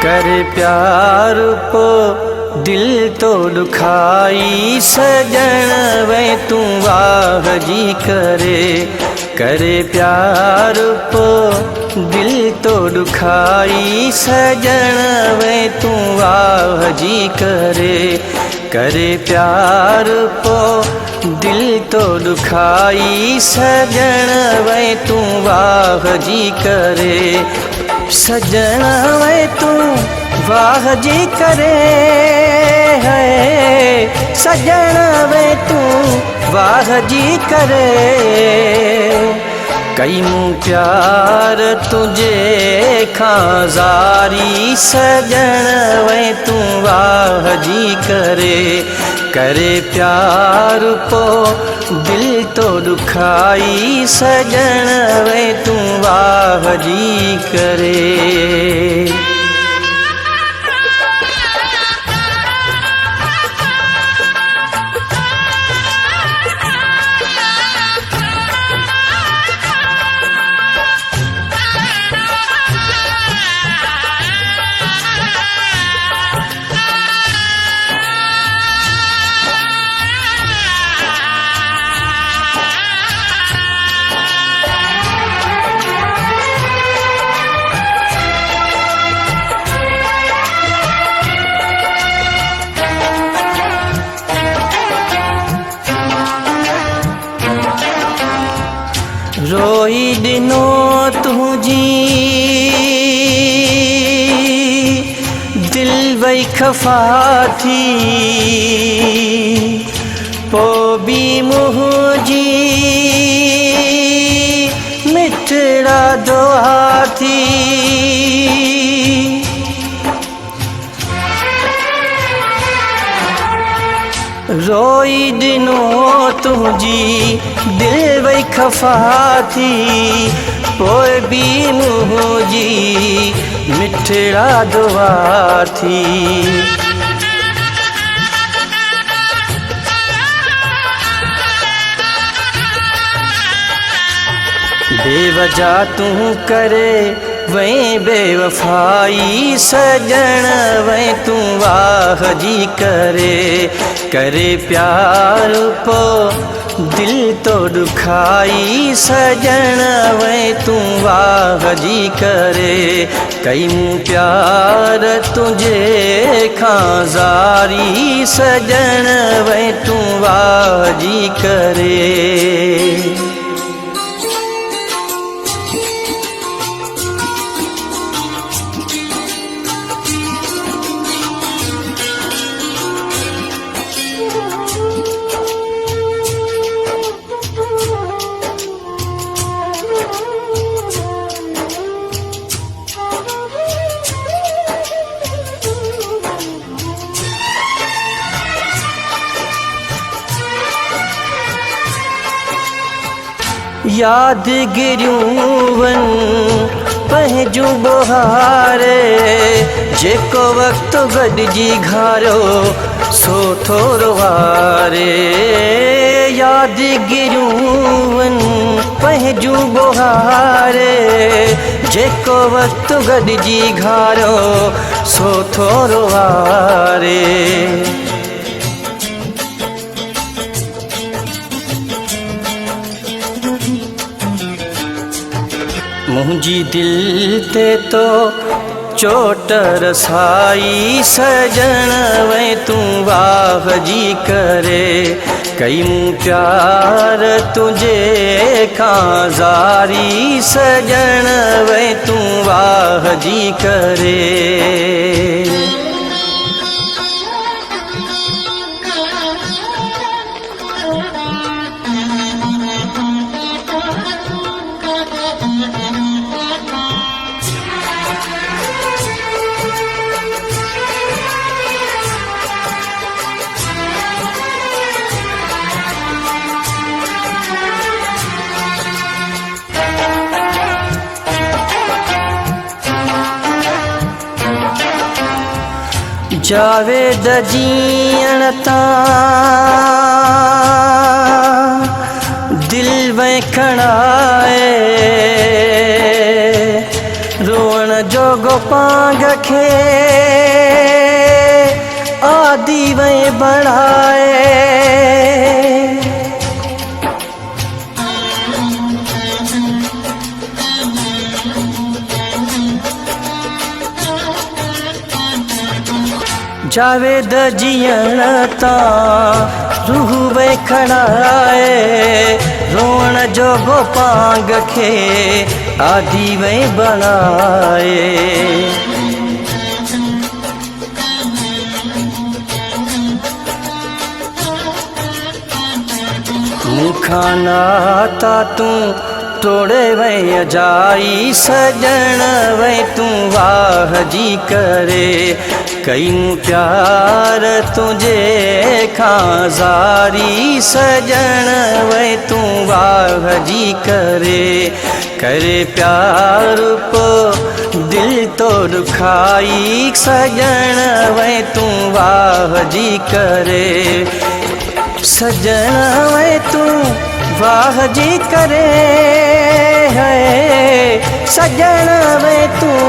कर प्यार पो दिल तो दुखाई सजन वे तू वाह जी करे प्यार पो दिल तो दुखाई सजन वे तू वाह जी करे प्यार पो दिल तो दुखाई सजन वे तू वाह जी सजन वे तू वाह जी करे है सजन वे तू वाह जी करे कई मूं प्यार तुझे खाजारी सजन वे तू वाह जी करे प्यार पो दिल तो दुखाई सजन वे तू वाह जी करे। रोई दिनो तुझी दिल वही खफा थी पो भी मुझी मिठड़ा दुआ थी रोई दिनों तुझी दिल वही खफा थी पोए भी मुझी मिठड़ा दुआ थी बेवजह तू करे वहीं बेवफाई सजन वे तू वाह जी करे प्यार पो दिल तो दुखाई सजन वे तू वाह जी कई मूं प्यार तुझे खाजारी सजन वे तू वाह जी करे। याद गिरियूं पंहिंजूं बहारे जेको वक्त गॾिजी घारो सो थोरो वारे याद गिरियूं पंहिंजूं बहारे जेको वक्त गॾिजी घारो सो थोरो वारे मुझी दिल ते तो चोट रसाई सजन वे तू वाह जी कई मूं प्यार तुझे खाजारी सजन वे तू वाह जी जावेद जीअण तां दिल में खणाए रोअण जोगो पांग खे आदि वै बढ़ाए। जावेद जीअण तां रूह वै खड़ाए, रोअण जो गोपांग खे आदि वै बनाए। मूंखां नाता तूं तोड़े वै अजाई, सजण वै तूं वाह जी करे। कयूं प्यार तुझे खां ज़ारी, सजण वै तूं वाह जी करे। करे प्यार को दिल तो दुखाई, सजण वै तूं वाह जी करे। सजण वै तूं वाह जी करे है, सजण वै तूं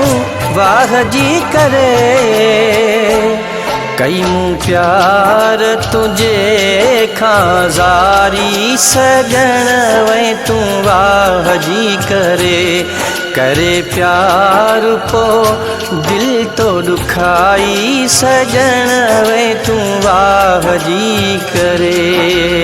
वाह जी करे। कयूं प्यार तुझे खां ज़ारी, सजण वै तूं वाह जी करे। करे प्यार को दिल तो दुखाई, सजण वै तूं वाह जी करे।